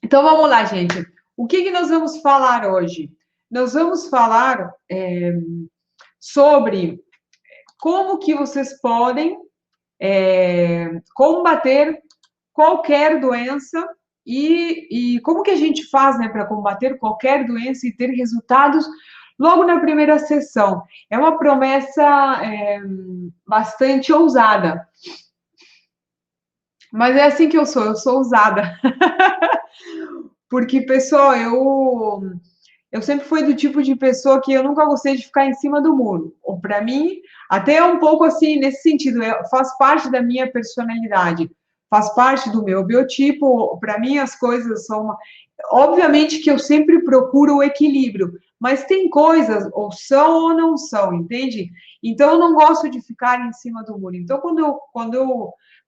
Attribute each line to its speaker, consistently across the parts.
Speaker 1: Então, vamos lá, gente. O que que nós vamos falar hoje? Nós vamos falar sobre como que vocês podem combater qualquer doença e como que a gente faz, né, para combater qualquer doença e ter resultados logo na primeira sessão. É uma promessa bastante ousada, mas é assim que eu sou ousada. Porque, pessoal, eu sempre fui do tipo de pessoa que eu nunca gostei de ficar em cima do muro. Ou para mim, até é um pouco assim, nesse sentido, faz parte da minha personalidade, faz parte do meu biotipo. Para mim, as coisas são. Obviamente que eu sempre procuro o equilíbrio, mas tem coisas, ou são ou não são, entende? Então, eu não gosto de ficar em cima do muro. Então,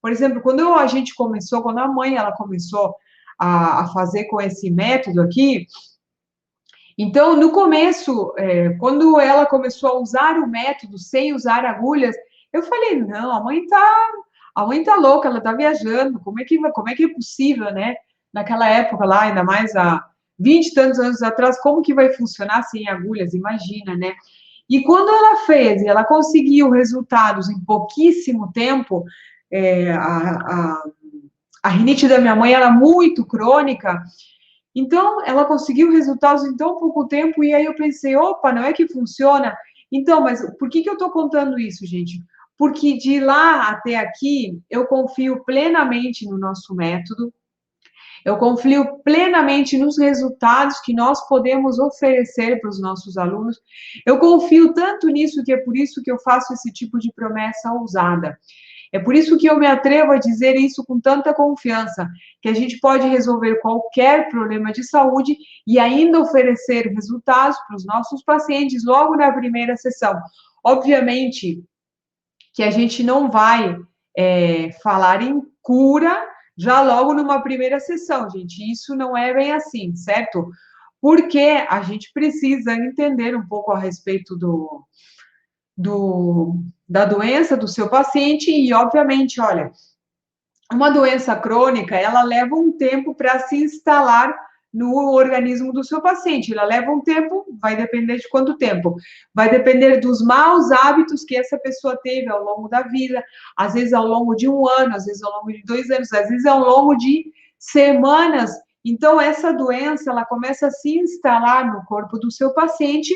Speaker 1: por exemplo, a gente começou, quando a mãe ela começou a fazer com esse método aqui, então, no começo, quando ela começou a usar o método sem usar agulhas, eu falei, não, a mãe tá louca, ela tá viajando, como é que é possível, né? Naquela época lá, ainda mais há 20 e tantos anos atrás, como que vai funcionar sem agulhas? Imagina, né? E quando ela fez e ela conseguiu resultados em pouquíssimo tempo, é, a, a, a rinite da minha mãe era muito crônica, então, ela conseguiu resultados em tão pouco tempo, e aí eu pensei, opa, não é que funciona? Então, mas por que eu estou contando isso, gente? Porque de lá até aqui, eu confio plenamente no nosso método, eu confio plenamente nos resultados que nós podemos oferecer para os nossos alunos, eu confio tanto nisso que é por isso que eu faço esse tipo de promessa ousada. É por isso que eu me atrevo a dizer isso com tanta confiança, que a gente pode resolver qualquer problema de saúde e ainda oferecer resultados para os nossos pacientes logo na primeira sessão. Obviamente que a gente não vai falar em cura já logo numa primeira sessão, gente. Isso não é bem assim, certo? Porque a gente precisa entender um pouco a respeito da doença do seu paciente e, obviamente, olha, uma doença crônica, ela leva um tempo para se instalar no organismo do seu paciente. Ela leva um tempo, vai depender de quanto tempo. Vai depender dos maus hábitos que essa pessoa teve ao longo da vida, às vezes ao longo de um ano, às vezes ao longo de 2 anos, às vezes ao longo de semanas. Então, essa doença, ela começa a se instalar no corpo do seu paciente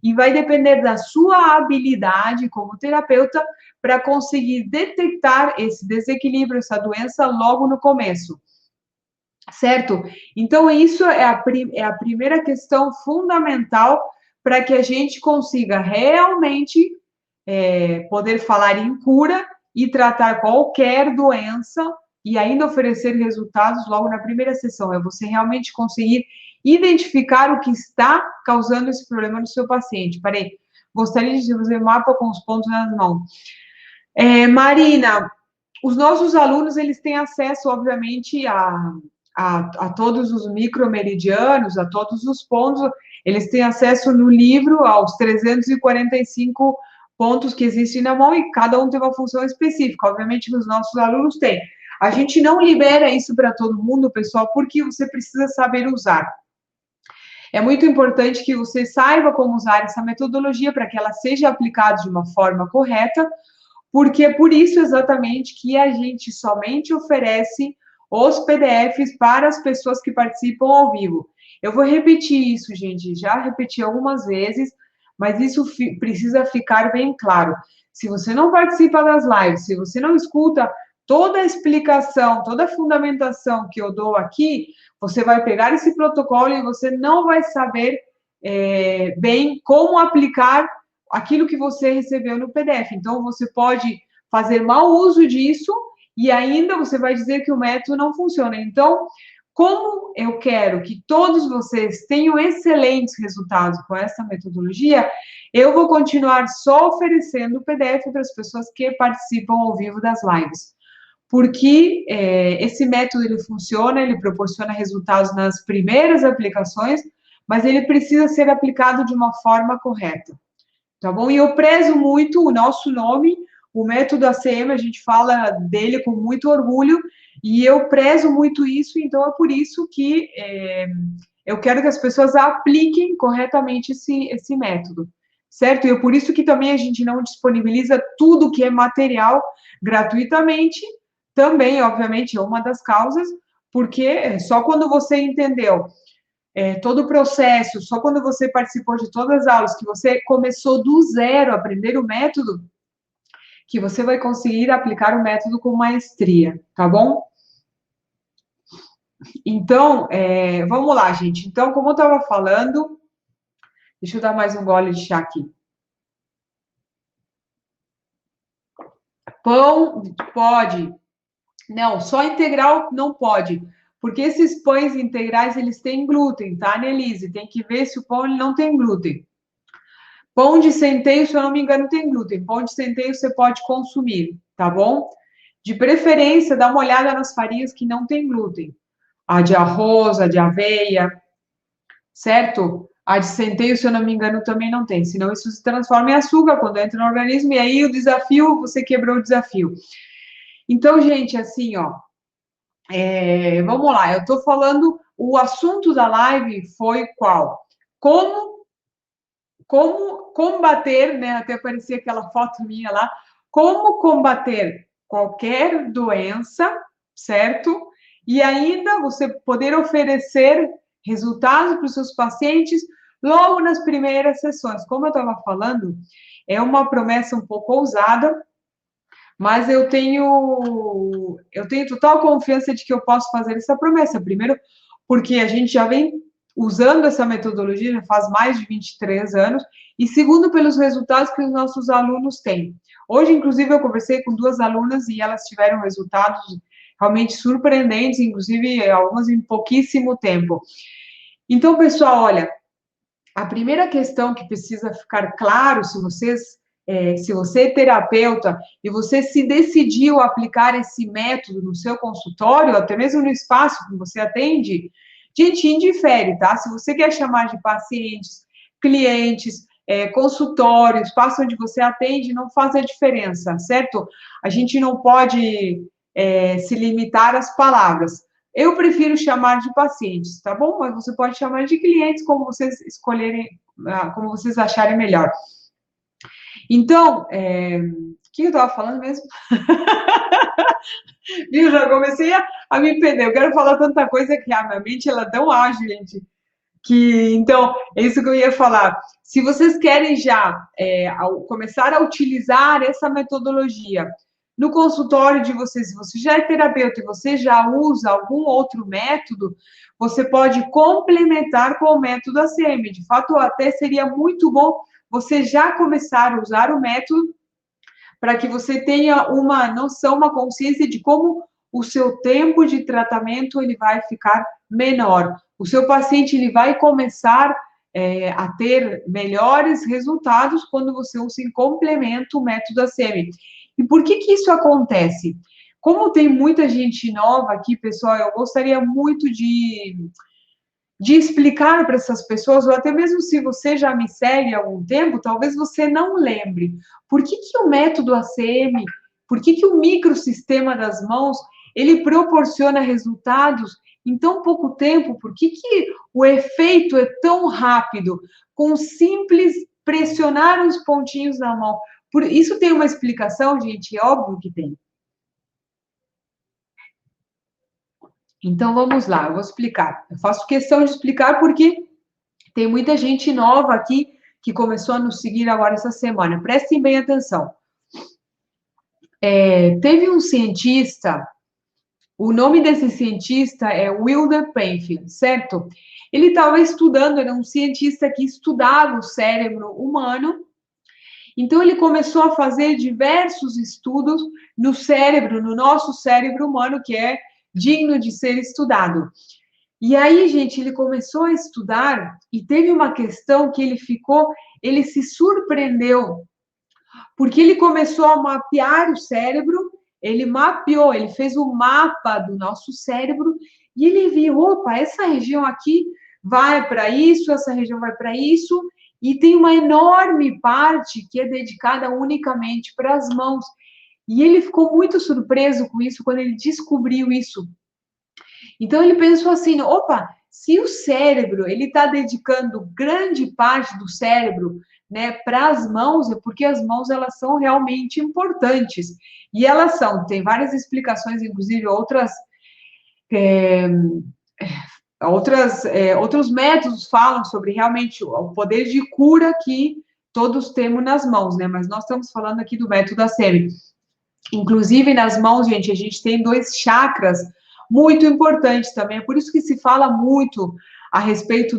Speaker 1: e vai depender da sua habilidade como terapeuta para conseguir detectar esse desequilíbrio, essa doença logo no começo, certo? Então, isso é a primeira questão fundamental para que a gente consiga realmente poder falar em cura e tratar qualquer doença e ainda oferecer resultados logo na primeira sessão. É você realmente conseguir identificar o que está causando esse problema no seu paciente. Parei. Gostaria de fazer um mapa com os pontos nas mãos. Marina, os nossos alunos, eles têm acesso, obviamente, a todos os micromeridianos, a todos os pontos, eles têm acesso no livro aos 345 pontos que existem na mão e cada um tem uma função específica. Obviamente que os nossos alunos têm. A gente não libera isso para todo mundo, pessoal, porque você precisa saber usar. É muito importante que você saiba como usar essa metodologia para que ela seja aplicada de uma forma correta, porque é por isso exatamente que a gente somente oferece os PDFs para as pessoas que participam ao vivo. Eu vou repetir isso, gente, já repeti algumas vezes, mas isso precisa ficar bem claro. Se você não participa das lives, se você não escuta toda a explicação, toda a fundamentação que eu dou aqui, você vai pegar esse protocolo e você não vai saber bem como aplicar aquilo que você recebeu no PDF. Então, você pode fazer mau uso disso e ainda você vai dizer que o método não funciona. Então, como eu quero que todos vocês tenham excelentes resultados com essa metodologia, eu vou continuar só oferecendo o PDF para as pessoas que participam ao vivo das lives. Porque esse método ele funciona, ele proporciona resultados nas primeiras aplicações, mas ele precisa ser aplicado de uma forma correta. Tá bom? E eu prezo muito o nosso nome, o método ACM, a gente fala dele com muito orgulho, E eu prezo muito isso, então é por isso que eu quero que as pessoas apliquem corretamente esse método, certo? E é por isso que também a gente não disponibiliza tudo que é material gratuitamente, também, obviamente, é uma das causas, porque só quando você entendeu todo o processo, só quando você participou de todas as aulas, que você começou do zero a aprender o método, que você vai conseguir aplicar o método com maestria, tá bom? Então, vamos lá, gente. Então, como eu estava falando, deixa eu dar mais um gole de chá aqui. Pão pode. Não, só integral não pode. Porque esses pães integrais, eles têm glúten, tá, Nelise? Tem que ver se o pão ele não tem glúten. Pão de centeio, se eu não me engano, tem glúten. Pão de centeio você pode consumir, tá bom? De preferência, dá uma olhada nas farinhas que não tem glúten. A de arroz, a de aveia, certo? A de centeio, se eu não me engano, também não tem. Senão isso se transforma em açúcar quando entra no organismo. E aí o desafio, você quebrou o desafio. Então, gente, assim, ó. Vamos lá, eu tô falando, o assunto da live foi qual? Como combater, né? Até aparecia aquela foto minha lá. Como combater qualquer doença, certo? E ainda você poder oferecer resultados para os seus pacientes logo nas primeiras sessões. Como eu estava falando, é uma promessa um pouco ousada, mas eu tenho total confiança de que eu posso fazer essa promessa. Primeiro, porque a gente já vem usando essa metodologia já faz mais de 23 anos, e segundo, pelos resultados que os nossos alunos têm. Hoje, inclusive, eu conversei com 2 alunas e elas tiveram resultados realmente surpreendentes, inclusive algumas em pouquíssimo tempo. Então, pessoal, olha, a primeira questão que precisa ficar claro, se você é terapeuta e você se decidiu aplicar esse método no seu consultório, até mesmo no espaço que você atende, gente, indifere, tá? Se você quer chamar de pacientes, clientes, consultório, espaço onde você atende, não faz a diferença, certo? A gente não pode se limitar às palavras. Eu prefiro chamar de pacientes, tá bom? Mas você pode chamar de clientes, como vocês escolherem, como vocês acharem melhor. Então, o que eu estava falando mesmo? Viu? Já comecei a me perder. Eu quero falar tanta coisa que a minha mente ela é tão ágil, gente. Que, então, é isso que eu ia falar. Se vocês querem já começar a utilizar essa metodologia no consultório de vocês, se você já é terapeuta e você já usa algum outro método, você pode complementar com o método ACM. De fato, até seria muito bom você já começar a usar o método para que você tenha uma noção, uma consciência de como o seu tempo de tratamento ele vai ficar menor. O seu paciente ele vai começar a ter melhores resultados quando você usa em complemento o método ACM. E por que isso acontece? Como tem muita gente nova aqui, pessoal, eu gostaria muito de explicar para essas pessoas, ou até mesmo se você já me segue há algum tempo, talvez você não lembre. Por que o método ACM, por que o microsistema das mãos, ele proporciona resultados em tão pouco tempo? Por que o efeito é tão rápido? Com simples pressionar os pontinhos na mão. Isso tem uma explicação, gente? É óbvio que tem. Então, vamos lá, eu vou explicar. Eu faço questão de explicar porque tem muita gente nova aqui que começou a nos seguir agora essa semana. Prestem bem atenção. Teve um cientista, o nome desse cientista é Wilder Penfield, certo? Ele estava estudando, era um cientista que estudava o cérebro humano, então ele começou a fazer diversos estudos no cérebro, no nosso cérebro humano, que é digno de ser estudado. E aí, gente, ele começou a estudar e teve uma questão que ele se surpreendeu, porque ele começou a mapear o cérebro, ele mapeou, ele fez um mapa do nosso cérebro e ele viu, opa, essa região aqui vai para isso, essa região vai para isso, e tem uma enorme parte que é dedicada unicamente para as mãos. E ele ficou muito surpreso com isso quando ele descobriu isso. Então ele pensou assim, opa, se o cérebro ele está dedicando grande parte do cérebro, né, para as mãos, é porque as mãos elas são realmente importantes. E elas são, tem várias explicações, inclusive outros métodos falam sobre realmente o poder de cura que todos temos nas mãos, né? Mas nós estamos falando aqui do método ACM. Inclusive, nas mãos, gente, a gente tem 2 chakras muito importantes também. É por isso que se fala muito a respeito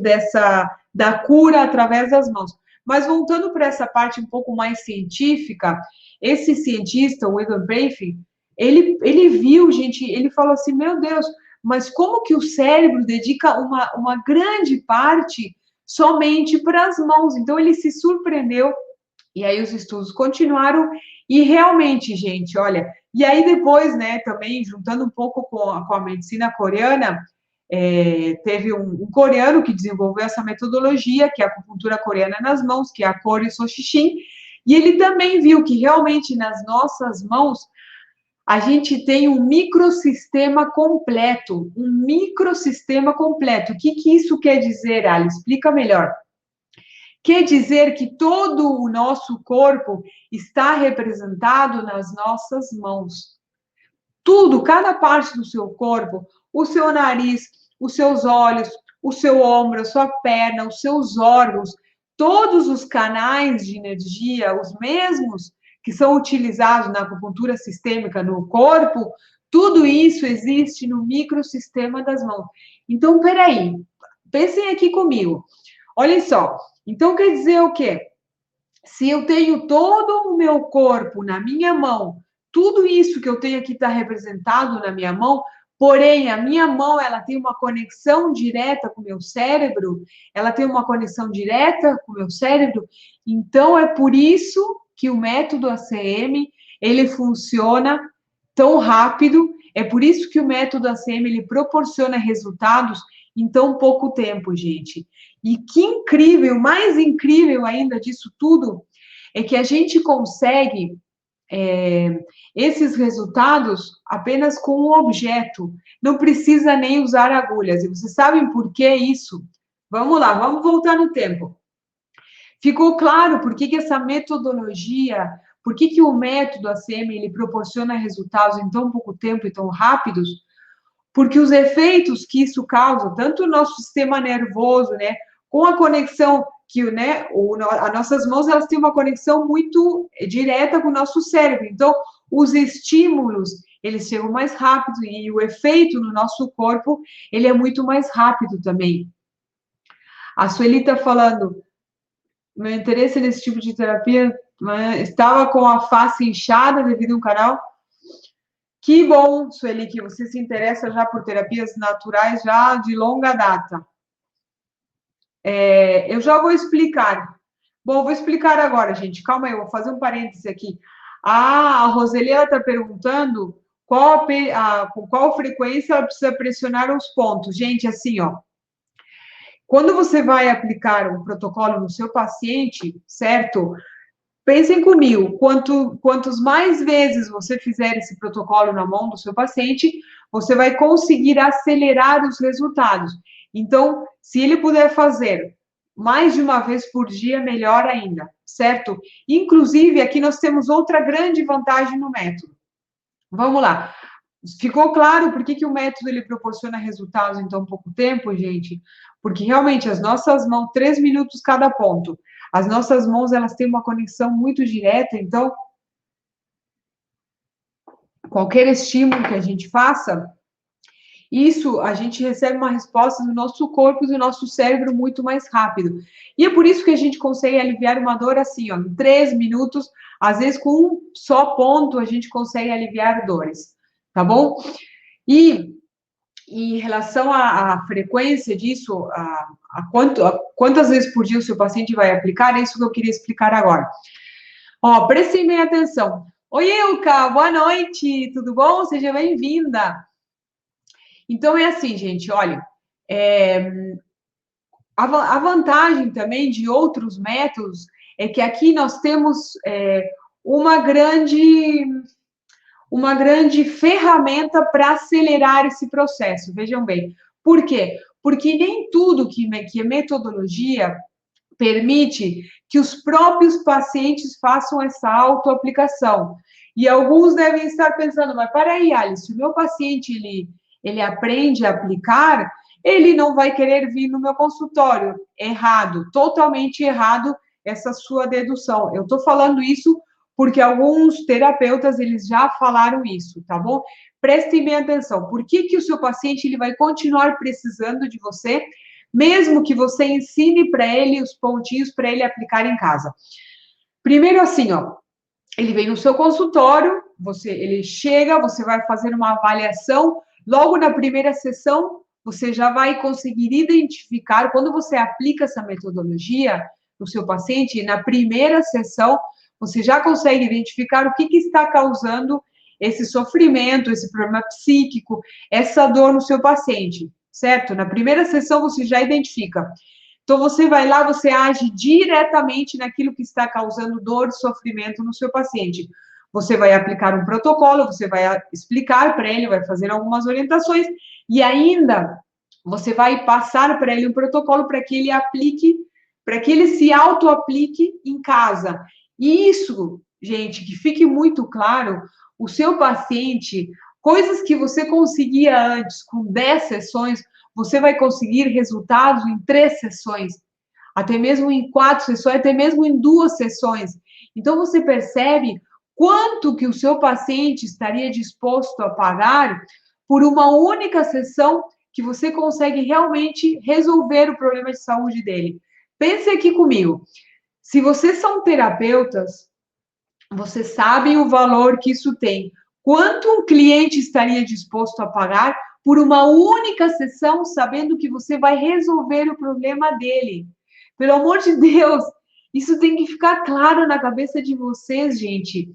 Speaker 1: da cura através das mãos. Mas voltando para essa parte um pouco mais científica, esse cientista, o Evan Brayfield, ele viu, gente, ele falou assim, meu Deus, mas como que o cérebro dedica uma grande parte somente para as mãos? Então, ele se surpreendeu, e aí os estudos continuaram, e realmente, gente, olha, e aí depois, né, também juntando um pouco com a medicina coreana, teve um coreano que desenvolveu essa metodologia, que é a acupuntura coreana nas mãos, que é a Kori Soshishin, e ele também viu que realmente nas nossas mãos a gente tem um microsistema completo, um microsistema completo. O que isso quer dizer, Ali? Explica melhor. Quer dizer que todo o nosso corpo está representado nas nossas mãos. Tudo, cada parte do seu corpo, o seu nariz, os seus olhos, o seu ombro, a sua perna, os seus órgãos, todos os canais de energia, os mesmos que são utilizados na acupuntura sistêmica no corpo, tudo isso existe no microsistema das mãos. Então, peraí, pensem aqui comigo. Olhem só, então quer dizer o quê? Se eu tenho todo o meu corpo na minha mão, tudo isso que eu tenho aqui está representado na minha mão, porém a minha mão ela tem uma conexão direta com o meu cérebro, ela tem uma conexão direta com o meu cérebro, então é por isso que o método ACM ele funciona tão rápido, é por isso que o método ACM ele proporciona resultados em tão pouco tempo, gente. E que incrível, mais incrível ainda disso tudo, é que a gente consegue esses resultados apenas com um objeto, não precisa nem usar agulhas. E vocês sabem por que isso? Vamos lá, vamos voltar no tempo. Ficou claro por que essa metodologia, por que o método ACM ele proporciona resultados em tão pouco tempo e tão rápidos? Porque os efeitos que isso causa, tanto no nosso sistema nervoso, né, com a conexão que, né, as nossas mãos, elas têm uma conexão muito direta com o nosso cérebro. Então, os estímulos, eles chegam mais rápido e o efeito no nosso corpo, ele é muito mais rápido também. A Sueli está falando, meu interesse nesse tipo de terapia, né, estava com a face inchada devido a um canal. Que bom, Sueli, que você se interessa já por terapias naturais já de longa data. Eu já vou explicar. Bom, vou explicar agora, gente. Calma aí, eu vou fazer um parêntese aqui. A Roseli está perguntando com qual frequência ela precisa pressionar os pontos. Gente, assim, ó. Quando você vai aplicar um protocolo no seu paciente, certo? Pensem comigo, quantos mais vezes você fizer esse protocolo na mão do seu paciente, você vai conseguir acelerar os resultados. Então, se ele puder fazer mais de uma vez por dia, melhor ainda, certo? Inclusive, aqui nós temos outra grande vantagem no método. Vamos lá. Ficou claro por que o método ele proporciona resultados em tão pouco tempo, gente? Porque realmente as nossas mãos, 3 minutos cada ponto. As nossas mãos, elas têm uma conexão muito direta, então, qualquer estímulo que a gente faça, isso, a gente recebe uma resposta do nosso corpo e do nosso cérebro muito mais rápido. E é por isso que a gente consegue aliviar uma dor assim, ó, em 3 minutos, às vezes com um só ponto a gente consegue aliviar dores, tá bom? E em relação à frequência disso, quantas vezes por dia o seu paciente vai aplicar, é isso que eu queria explicar agora. Ó, prestem bem atenção. Oi, Ilka, boa noite, tudo bom? Seja bem-vinda. Então, é assim, gente, olha, a vantagem também de outros métodos é que aqui nós temos uma grande uma grande ferramenta para acelerar esse processo. Vejam bem. Por quê? Porque nem tudo que é metodologia permite que os próprios pacientes façam essa autoaplicação. E alguns devem estar pensando, mas para aí, Alice, se o meu paciente ele aprende a aplicar, ele não vai querer vir no meu consultório. Errado, totalmente errado essa sua dedução. Eu estou falando isso porque alguns terapeutas, eles já falaram isso, tá bom? Prestem bem atenção. Por que o seu paciente ele vai continuar precisando de você, mesmo que você ensine para ele os pontinhos para ele aplicar em casa? Primeiro assim, ó, ele vem no seu consultório, ele chega, você vai fazer uma avaliação, logo na primeira sessão, você já vai conseguir identificar, quando você aplica essa metodologia no seu paciente, na primeira sessão, você já consegue identificar o que está causando esse sofrimento, esse problema psíquico, essa dor no seu paciente, certo? Na primeira sessão, você já identifica. Então, você vai lá, você age diretamente naquilo que está causando dor e sofrimento no seu paciente. Você vai aplicar um protocolo, você vai explicar para ele, vai fazer algumas orientações, e ainda você vai passar para ele um protocolo para que ele aplique, para que ele se auto-aplique em casa. E isso, gente, que fique muito claro, o seu paciente, coisas que você conseguia antes com 10 sessões, você vai conseguir resultados em 3 sessões, até mesmo em 4 sessões, até mesmo em 2 sessões. Então, você percebe quanto que o seu paciente estaria disposto a pagar por uma única sessão que você consegue realmente resolver o problema de saúde dele. Pense aqui comigo. Se vocês são terapeutas, vocês sabem o valor que isso tem. Quanto um cliente estaria disposto a pagar por uma única sessão, sabendo que você vai resolver o problema dele? Pelo amor de Deus, isso tem que ficar claro na cabeça de vocês, gente.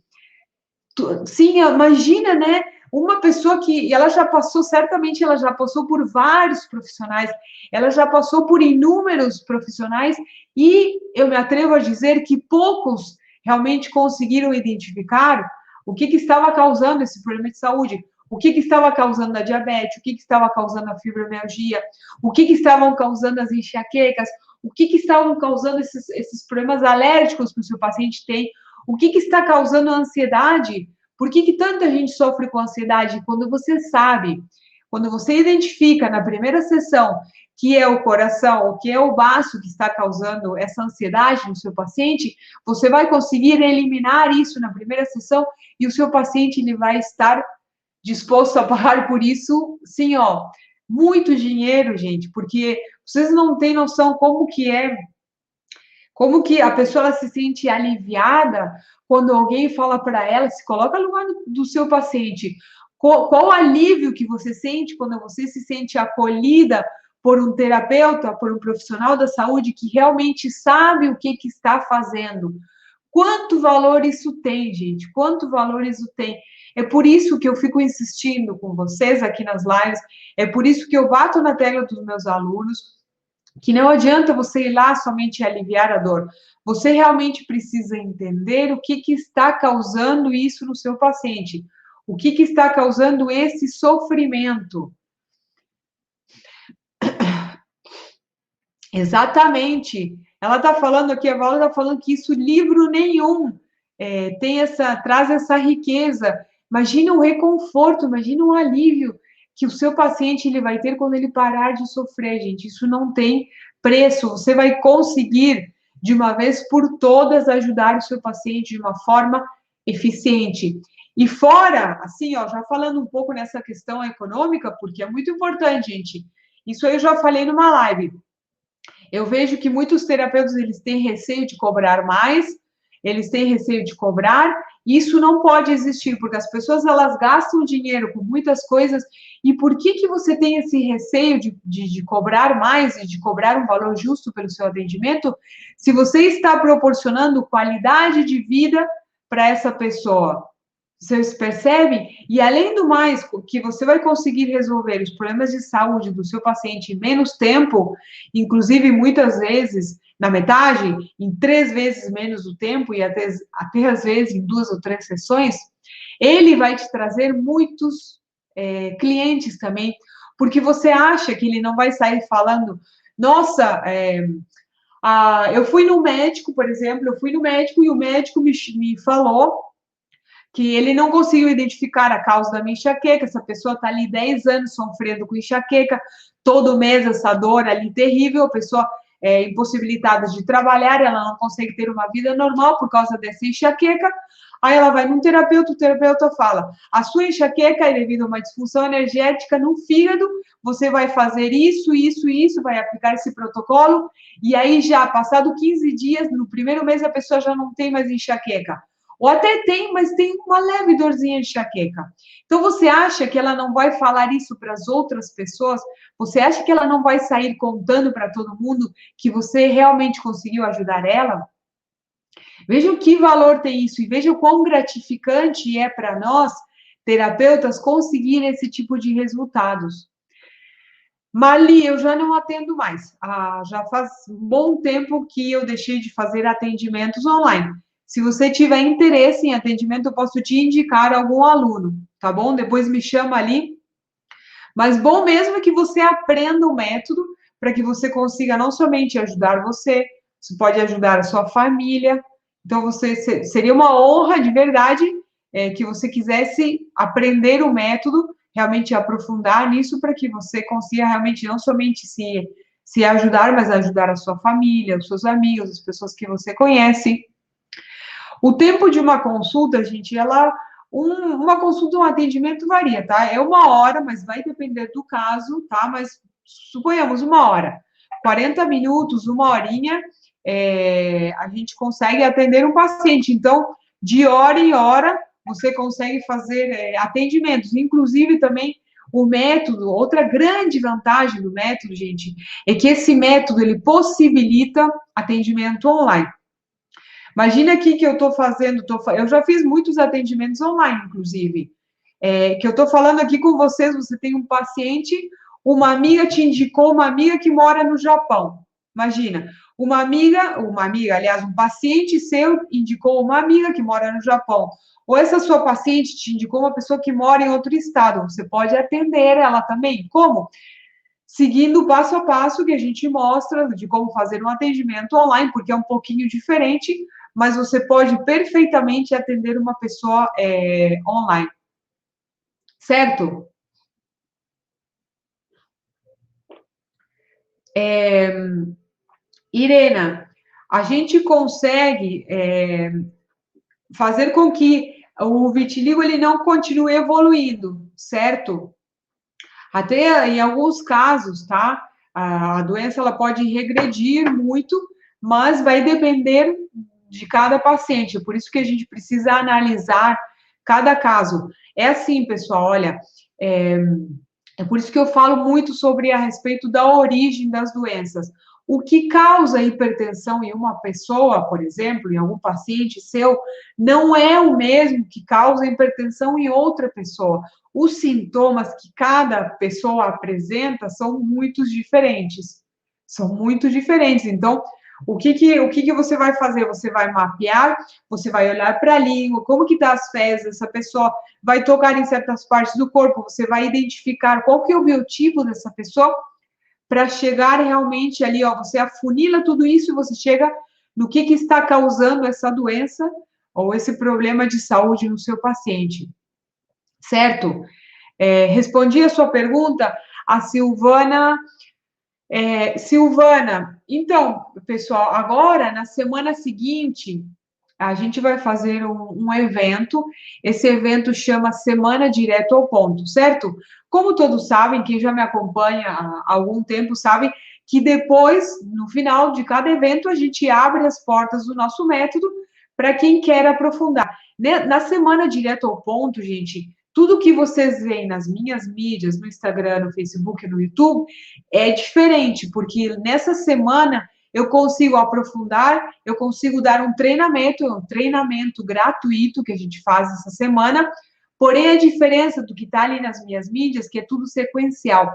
Speaker 1: Sim, imagina, né? Uma pessoa que ela já passou, certamente ela já passou por vários profissionais, ela já passou por inúmeros profissionais, e eu me atrevo a dizer que poucos realmente conseguiram identificar o que estava causando esse problema de saúde, o que estava causando a diabetes, o que estava causando a fibromialgia, o que estavam causando as enxaquecas, o que estavam causando esses problemas alérgicos que o seu paciente tem, o que está causando a ansiedade. Por que tanta gente sofre com ansiedade? Quando você sabe, quando você identifica na primeira sessão que é o coração, que é o baço que está causando essa ansiedade no seu paciente, você vai conseguir eliminar isso na primeira sessão e o seu paciente ele vai estar disposto a pagar por isso, sim, ó, muito dinheiro, gente, porque vocês não têm noção como que a pessoa ela se sente aliviada quando alguém fala para ela, se coloca no lugar do seu paciente, qual alívio que você sente quando você se sente acolhida por um terapeuta, por um profissional da saúde que realmente sabe o que está fazendo. Quanto valor isso tem, gente? Quanto valor isso tem? É por isso que eu fico insistindo com vocês aqui nas lives, é por isso que eu bato na tecla dos meus alunos, que não adianta você ir lá somente aliviar a dor. Você realmente precisa entender o que está causando isso no seu paciente. O que está causando esse sofrimento. Exatamente. Ela está falando aqui, a Vala está falando que isso, livro nenhum traz essa riqueza. Imagina um reconforto, imagina um alívio que o seu paciente ele vai ter quando ele parar de sofrer, gente. Isso não tem preço. Você vai conseguir, de uma vez por todas, ajudar o seu paciente de uma forma eficiente. E fora, assim, ó, já falando um pouco nessa questão econômica, porque é muito importante, gente. Isso aí eu já falei numa live. Eu vejo que muitos terapeutas, eles têm receio de cobrar mais, eles têm receio de cobrar, e isso não pode existir, porque as pessoas, elas gastam dinheiro com muitas coisas, e por que você tem esse receio de cobrar mais e de cobrar um valor justo pelo seu atendimento, se você está proporcionando qualidade de vida para essa pessoa? Vocês percebem? E além do mais, que você vai conseguir resolver os problemas de saúde do seu paciente em menos tempo, inclusive muitas vezes na metade, em 3 vezes menos o tempo e até às vezes em 2 ou 3 sessões, Ele vai te trazer muitos clientes também, porque você acha que ele não vai sair falando, nossa, eu fui no médico, por exemplo, eu fui no médico e o médico me falou que ele não conseguiu identificar a causa da minha enxaqueca, essa pessoa está ali 10 anos sofrendo com enxaqueca, todo mês essa dor ali terrível, a pessoa impossibilitada de trabalhar, ela não consegue ter uma vida normal por causa dessa enxaqueca, aí ela vai num terapeuta, o terapeuta fala, a sua enxaqueca é devido a uma disfunção energética no fígado, você vai fazer isso, isso, isso, vai aplicar esse protocolo, e aí já, passado 15 dias, no primeiro mês a pessoa já não tem mais enxaqueca. Ou até tem, mas tem uma leve dorzinha de enxaqueca. Então, você acha que ela não vai falar isso para as outras pessoas? Você acha que ela não vai sair contando para todo mundo que você realmente conseguiu ajudar ela? Veja o que valor tem isso e veja o quão gratificante é para nós, terapeutas, conseguir esse tipo de resultados. Mali, eu já não atendo mais. Já faz um bom tempo que eu deixei de fazer atendimentos online. Se você tiver interesse em atendimento, eu posso te indicar algum aluno, tá bom? Depois me chama ali. Mas bom mesmo é que você aprenda o método para que você consiga não somente ajudar você pode ajudar a sua família. Então, seria uma honra de verdade que você quisesse aprender o método, realmente aprofundar nisso para que você consiga realmente não somente se ajudar, mas ajudar a sua família, os seus amigos, as pessoas que você conhece. O tempo de uma consulta, gente, uma consulta, um atendimento varia, tá? É 1 hora, mas vai depender do caso, tá? Mas suponhamos 1 hora, 40 minutos, 1 horinha, a gente consegue atender um paciente. Então, de hora em hora, você consegue fazer atendimentos. Inclusive, também, o método, outra grande vantagem do método, gente, é que esse método, ele possibilita atendimento online. Imagina aqui que eu estou fazendo, eu já fiz muitos atendimentos online, inclusive, que eu estou falando aqui com vocês, você tem um paciente, uma amiga te indicou uma amiga que mora no Japão. Imagina, aliás, um paciente seu indicou uma amiga que mora no Japão. Ou essa sua paciente te indicou uma pessoa que mora em outro estado. Você pode atender ela também. Como? Seguindo o passo a passo que a gente mostra de como fazer um atendimento online, porque é um pouquinho diferente, mas você pode perfeitamente atender uma pessoa online. Certo? Irena, a gente consegue fazer com que o vitiligo ele não continue evoluindo, certo? Até em alguns casos, tá? A doença ela pode regredir muito, mas vai depender de cada paciente. Por isso que a gente precisa analisar cada caso. É assim, pessoal, olha, é por isso que eu falo muito sobre a respeito da origem das doenças. O que causa hipertensão em uma pessoa, por exemplo, em algum paciente seu, não é o mesmo que causa hipertensão em outra pessoa. Os sintomas que cada pessoa apresenta são muito diferentes. São muito diferentes. Então, o que você vai fazer? Você vai mapear, você vai olhar para a língua, como que está as fezes dessa pessoa, vai tocar em certas partes do corpo, você vai identificar qual que é o biotipo dessa pessoa, para chegar realmente ali, ó, você afunila tudo isso e você chega no que está causando essa doença ou esse problema de saúde no seu paciente. Certo? Respondi a sua pergunta, a Silvana. Silvana, então, pessoal, agora, na semana seguinte, a gente vai fazer um evento. Esse evento chama Semana Direto ao Ponto, certo? Como todos sabem, quem já me acompanha há algum tempo sabe que depois, no final de cada evento, a gente abre as portas do nosso método para quem quer aprofundar. Na Semana Direto ao Ponto, gente, tudo que vocês veem nas minhas mídias, no Instagram, no Facebook, no YouTube, é diferente, porque nessa semana eu consigo aprofundar, eu consigo dar um treinamento gratuito que a gente faz essa semana, porém a diferença do que está ali nas minhas mídias, que é tudo sequencial.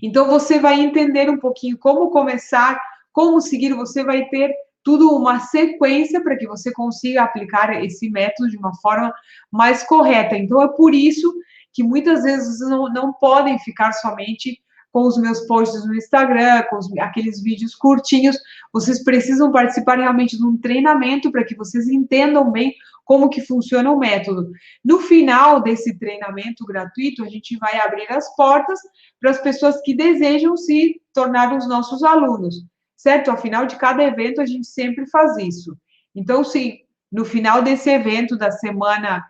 Speaker 1: Então, você vai entender um pouquinho como começar, como seguir, você vai ter tudo uma sequência para que você consiga aplicar esse método de uma forma mais correta. Então, é por isso que muitas vezes não podem ficar somente com os meus posts no Instagram, com aqueles vídeos curtinhos. Vocês precisam participar realmente de um treinamento para que vocês entendam bem como que funciona o método. No final desse treinamento gratuito, a gente vai abrir as portas para as pessoas que desejam se tornar os nossos alunos, certo? Ao final de cada evento, a gente sempre faz isso. Então, sim, no final desse evento da semana,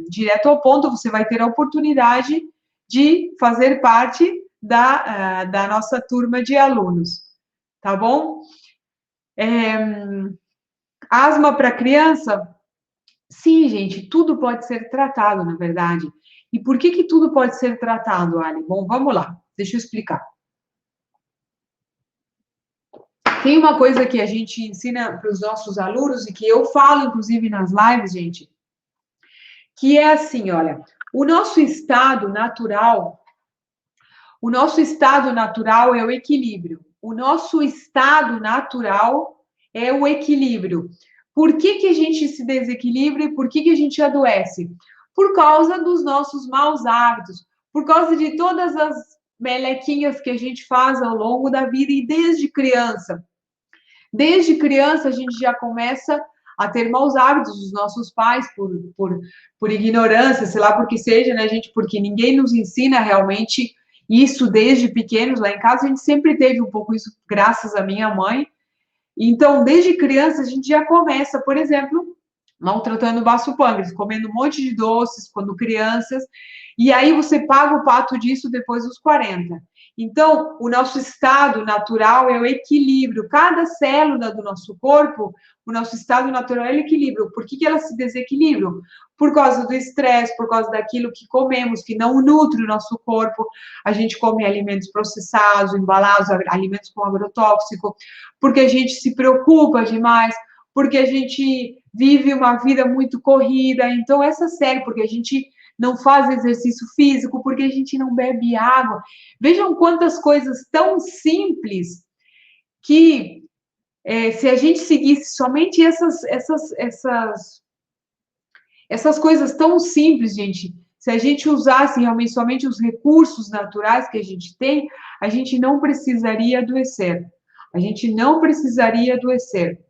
Speaker 1: direto ao ponto, você vai ter a oportunidade de fazer parte da nossa turma de alunos, tá bom? Asma para criança? Sim, gente, tudo pode ser tratado, na verdade. E por que tudo pode ser tratado, Ali? Bom, vamos lá, deixa eu explicar. Tem uma coisa que a gente ensina para os nossos alunos e que eu falo, inclusive, nas lives, gente, que é assim, olha, o nosso estado natural é o equilíbrio. O nosso estado natural é o equilíbrio. Por que a gente se desequilibra e por que a gente adoece? Por causa dos nossos maus hábitos, por causa de todas as melequinhas que a gente faz ao longo da vida e desde criança. Desde criança, a gente já começa a ter maus hábitos dos nossos pais por ignorância, sei lá por que seja, né, gente? Porque ninguém nos ensina realmente isso desde pequenos. Lá em casa, a gente sempre teve um pouco isso, graças à minha mãe. Então, desde criança, a gente já começa, por exemplo, maltratando o baço pâncreas, comendo um monte de doces quando crianças, e aí você paga o pato disso depois dos 40. Então, o nosso estado natural é o equilíbrio. Cada célula do nosso corpo, o nosso estado natural é o equilíbrio. Por que elas se desequilibram? Por causa do estresse, por causa daquilo que comemos, que não nutre o nosso corpo. A gente come alimentos processados, embalados, alimentos com agrotóxico, porque a gente se preocupa demais, porque a gente vive uma vida muito corrida. Então, essa série, porque a gente não faz exercício físico, porque a gente não bebe água. Vejam quantas coisas tão simples que, se a gente seguisse somente essas coisas tão simples, gente, se a gente usasse realmente somente os recursos naturais que a gente tem, a gente não precisaria adoecer. A gente não precisaria adoecer.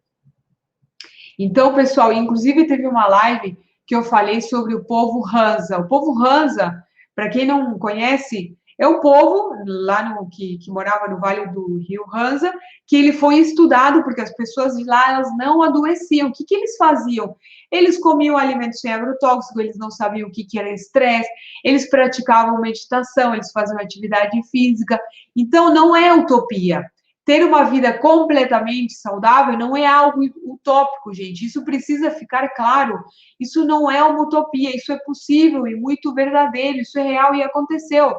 Speaker 1: Então, pessoal, inclusive teve uma live que eu falei sobre o povo Hansa. O povo Hansa, para quem não conhece, é um povo lá que morava no Vale do Rio Hansa, que ele foi estudado porque as pessoas de lá elas não adoeciam. O que eles faziam? Eles comiam alimentos sem agrotóxico, eles não sabiam o que era estresse, eles praticavam meditação, eles faziam atividade física. Então, não é utopia. Ter uma vida completamente saudável não é algo utópico, gente. Isso precisa ficar claro. Isso não é uma utopia, isso é possível e muito verdadeiro, isso é real e aconteceu.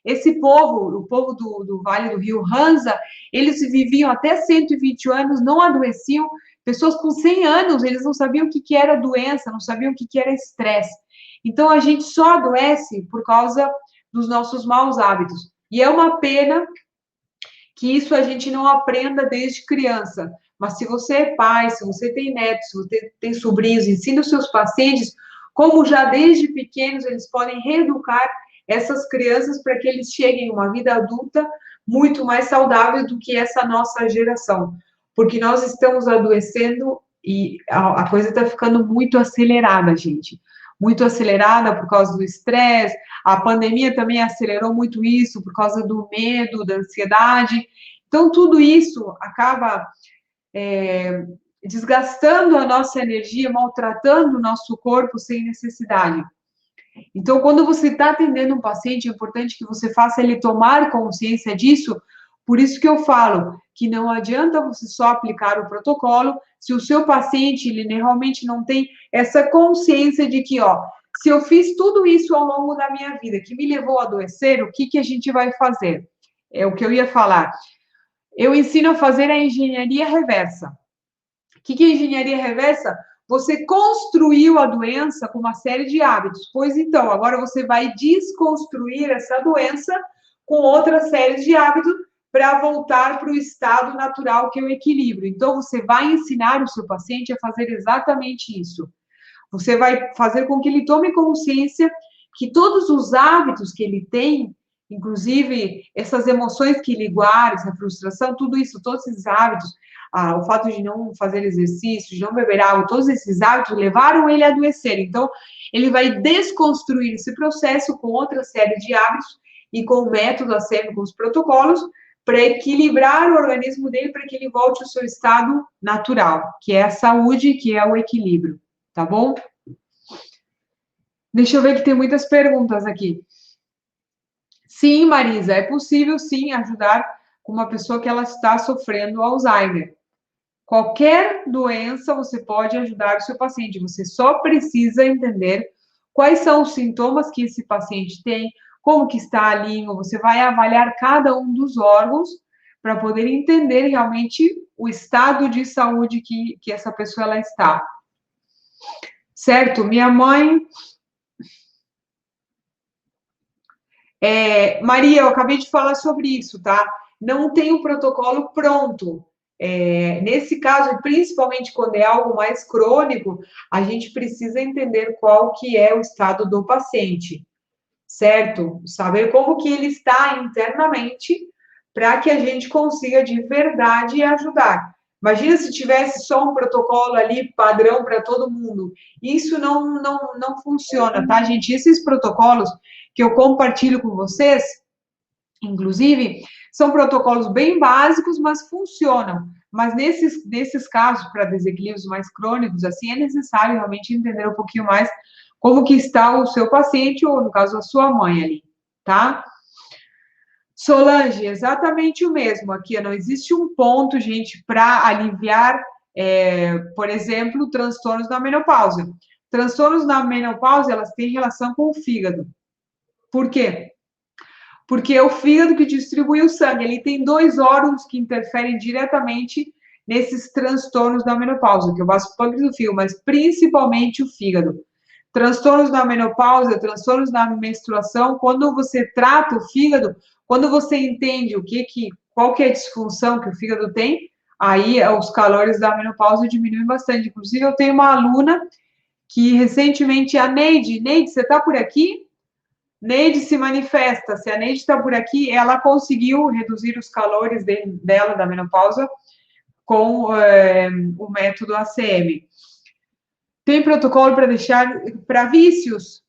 Speaker 1: Esse povo, o povo do Vale do Rio Hansa, eles viviam até 120 anos, não adoeciam. Pessoas com 100 anos, eles não sabiam o que era doença, não sabiam o que era estresse. Então, a gente só adoece por causa dos nossos maus hábitos. E é uma pena que isso a gente não aprenda desde criança. Mas se você é pai, se você tem netos, se você tem sobrinhos, ensina os seus pacientes como já desde pequenos eles podem reeducar essas crianças para que eles cheguem a uma vida adulta muito mais saudável do que essa nossa geração. Porque nós estamos adoecendo e a coisa está ficando muito acelerada, gente. Muito acelerada por causa do estresse. A pandemia também acelerou muito isso por causa do medo, da ansiedade. Então, tudo isso acaba desgastando a nossa energia, maltratando o nosso corpo sem necessidade. Então, quando você está atendendo um paciente, é importante que você faça ele tomar consciência disso. Por isso que eu falo que não adianta você só aplicar o protocolo se o seu paciente ele realmente não tem essa consciência de que, ó, se eu fiz tudo isso ao longo da minha vida, que me levou a adoecer, o que a gente vai fazer? É o que eu ia falar. Eu ensino a fazer a engenharia reversa. O que é engenharia reversa? Você construiu a doença com uma série de hábitos. Pois então, agora você vai desconstruir essa doença com outras séries de hábitos para voltar para o estado natural, que é o equilíbrio. Então, você vai ensinar o seu paciente a fazer exatamente isso. Você vai fazer com que ele tome consciência que todos os hábitos que ele tem, inclusive essas emoções que ele guarda, essa frustração, tudo isso, todos esses hábitos, o fato de não fazer exercício, de não beber água, todos esses hábitos levaram ele a adoecer. Então, ele vai desconstruir esse processo com outra série de hábitos e com o método ACM, com os protocolos, para equilibrar o organismo dele, para que ele volte ao seu estado natural, que é a saúde, que é o equilíbrio. Tá bom? Deixa eu ver que tem muitas perguntas aqui. Sim, Marisa, é possível sim ajudar uma pessoa que ela está sofrendo Alzheimer. Qualquer doença você pode ajudar o seu paciente. Você só precisa entender quais são os sintomas que esse paciente tem, como que está a língua. Você vai avaliar cada um dos órgãos para poder entender realmente o estado de saúde que essa pessoa ela está. Certo? Minha mãe... Maria, eu acabei de falar sobre isso, tá? Não tem um protocolo pronto. Nesse caso, principalmente quando é algo mais crônico, a gente precisa entender qual que é o estado do paciente, certo? Saber como que ele está internamente para que a gente consiga de verdade ajudar. Imagina se tivesse só um protocolo ali padrão para todo mundo. Isso não funciona, tá, gente? Esses protocolos que eu compartilho com vocês, inclusive, são protocolos bem básicos, mas funcionam. Mas nesses casos, para desequilíbrios mais crônicos, assim, é necessário realmente entender um pouquinho mais como que está o seu paciente, ou no caso, a sua mãe ali, tá? Solange, exatamente o mesmo. Aqui não existe um ponto, gente, para aliviar, por exemplo, transtornos na menopausa. Transtornos na menopausa, elas têm relação com o fígado. Por quê? Porque é o fígado que distribui o sangue. Ele tem 2 órgãos que interferem diretamente nesses transtornos da menopausa, que é o vaso pâncreas do fígado, mas principalmente o fígado. Transtornos na menopausa, transtornos na menstruação, quando você trata o fígado, quando você entende qual que é a disfunção que o fígado tem, aí os calores da menopausa diminuem bastante. Inclusive, eu tenho uma aluna que recentemente, a Neide, você está por aqui? Neide se manifesta. Se a Neide está por aqui, ela conseguiu reduzir os calores dela da menopausa com o método ACM. Tem protocolo para deixar para vícios?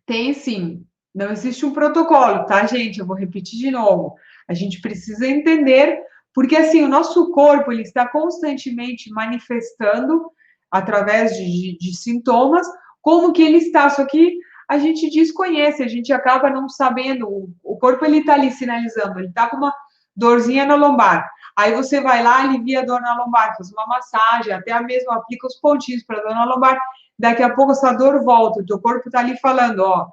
Speaker 1: Tem sim. Não existe um protocolo, tá, gente? Eu vou repetir de novo. A gente precisa entender, porque assim, o nosso corpo ele está constantemente manifestando através de sintomas como que ele está, só que a gente desconhece, a gente acaba não sabendo. O corpo ele está ali sinalizando, ele está com uma dorzinha na lombar. Aí você vai lá, alivia a dor na lombar, faz uma massagem, até mesmo aplica os pontinhos para a dor na lombar. Daqui a pouco essa dor volta, o teu corpo está ali falando, ó,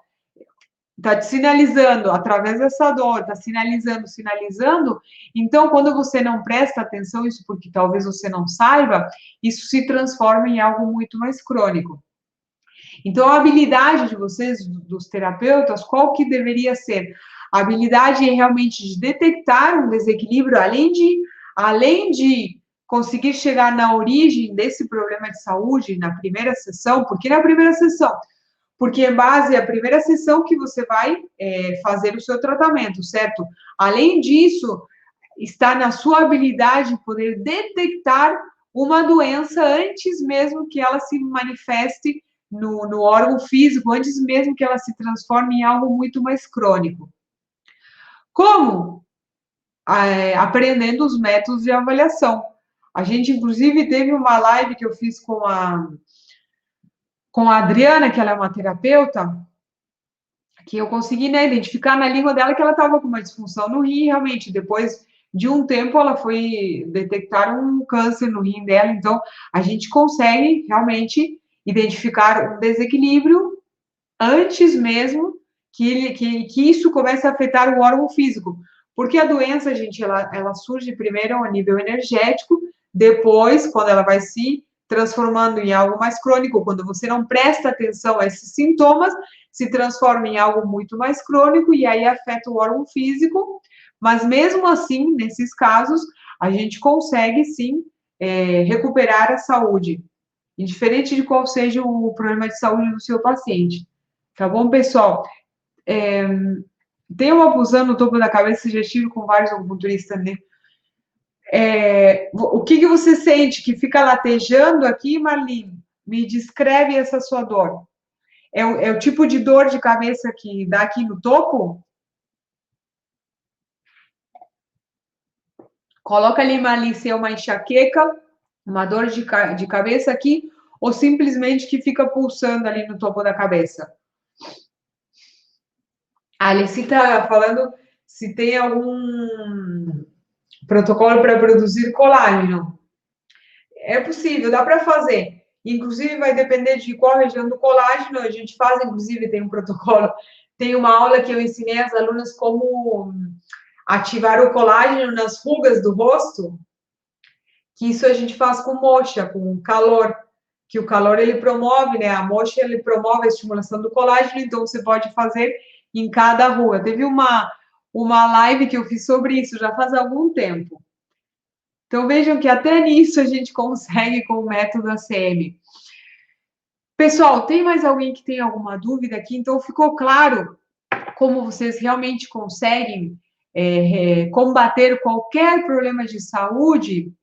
Speaker 1: está te sinalizando através dessa dor, está sinalizando, sinalizando. Então, quando você não presta atenção isso, porque talvez você não saiba, isso se transforma em algo muito mais crônico. Então, a habilidade de vocês, dos terapeutas, qual que deveria ser? A habilidade é realmente de detectar um desequilíbrio, além de conseguir chegar na origem desse problema de saúde na primeira sessão. Por que na primeira sessão? Porque é base a primeira sessão que você vai fazer o seu tratamento, certo? Além disso, está na sua habilidade poder detectar uma doença antes mesmo que ela se manifeste no órgão físico, antes mesmo que ela se transforme em algo muito mais crônico. Como? Aprendendo os métodos de avaliação. A gente, inclusive, teve uma live que eu fiz com a Adriana, que ela é uma terapeuta, que eu consegui, né, identificar na língua dela que ela estava com uma disfunção no rim, realmente, depois de um tempo ela foi detectar um câncer no rim dela, então a gente consegue realmente identificar um desequilíbrio antes mesmo que isso comece a afetar o órgão físico, porque a doença, gente, ela surge primeiro a nível energético, depois, quando ela vai se transformando em algo mais crônico, quando você não presta atenção a esses sintomas, se transforma em algo muito mais crônico e aí afeta o órgão físico, Mas mesmo assim, nesses casos, a gente consegue sim recuperar a saúde, indiferente de qual seja o problema de saúde do seu paciente. Tá bom, pessoal? Tem uma punção no topo da cabeça, já estive com vários acupunturistas, né? O que você sente que fica latejando aqui, Marlene? Me descreve essa sua dor. É o tipo de dor de cabeça que dá aqui no topo? Coloca ali, Marlene, se é uma enxaqueca, uma dor de cabeça aqui, ou simplesmente que fica pulsando ali no topo da cabeça. A Alice está falando se tem algum protocolo para produzir colágeno. É possível, dá para fazer. Inclusive, vai depender de qual região do colágeno a gente faz. Inclusive, tem um protocolo, tem uma aula que eu ensinei às alunas como ativar o colágeno nas rugas do rosto, que isso a gente faz com moxa, com calor, que o calor ele promove, né? A moxa ele promove a estimulação do colágeno, então você pode fazer em cada ruga. Teve uma live que eu fiz sobre isso já faz algum tempo. Então vejam que até nisso a gente consegue com o método ACM. Pessoal, tem mais alguém que tem alguma dúvida aqui? Então ficou claro como vocês realmente conseguem combater qualquer problema de saúde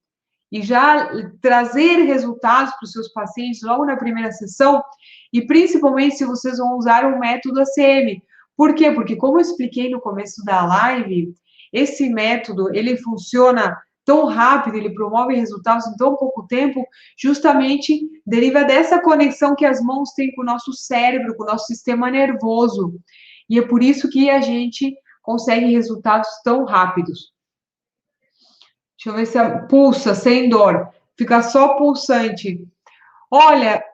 Speaker 1: e já trazer resultados para os seus pacientes logo na primeira sessão, e principalmente se vocês vão usar o método ACM. Por quê? Porque, como eu expliquei no começo da live, esse método, ele funciona tão rápido, ele promove resultados em tão pouco tempo, justamente deriva dessa conexão que as mãos têm com o nosso cérebro, com o nosso sistema nervoso. E é por isso que a gente consegue resultados tão rápidos. Deixa eu ver se pulsa, sem dor. Fica só pulsante. Olha,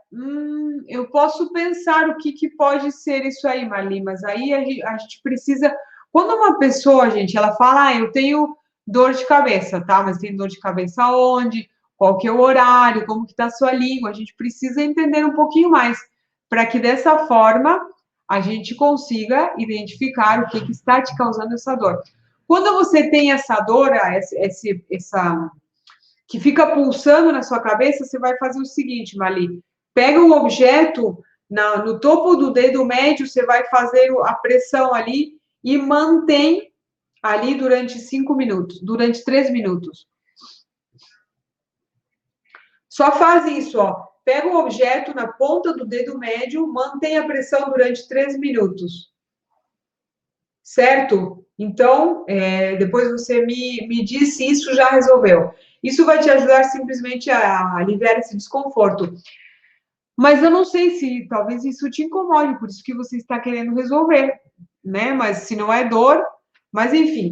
Speaker 1: eu posso pensar o que pode ser isso aí, Marli, mas aí a gente precisa... Quando uma pessoa, gente, ela fala, eu tenho dor de cabeça, tá? Mas tem dor de cabeça onde? Qual que é o horário? Como que tá a sua língua? A gente precisa entender um pouquinho mais, para que dessa forma a gente consiga identificar o que está te causando essa dor. Quando você tem essa dor, essa que fica pulsando na sua cabeça, você vai fazer o seguinte, Mali, pega um objeto no topo do dedo médio, você vai fazer a pressão ali e mantém ali durante 5 minutos, durante 3 minutos. Só faz isso, ó. Pega um objeto na ponta do dedo médio, mantém a pressão durante 3 minutos. Certo? Então, depois você me diz se isso já resolveu. Isso vai te ajudar simplesmente a aliviar esse desconforto. Mas eu não sei se talvez isso te incomode, por isso que você está querendo resolver, né? Mas se não é dor, mas enfim.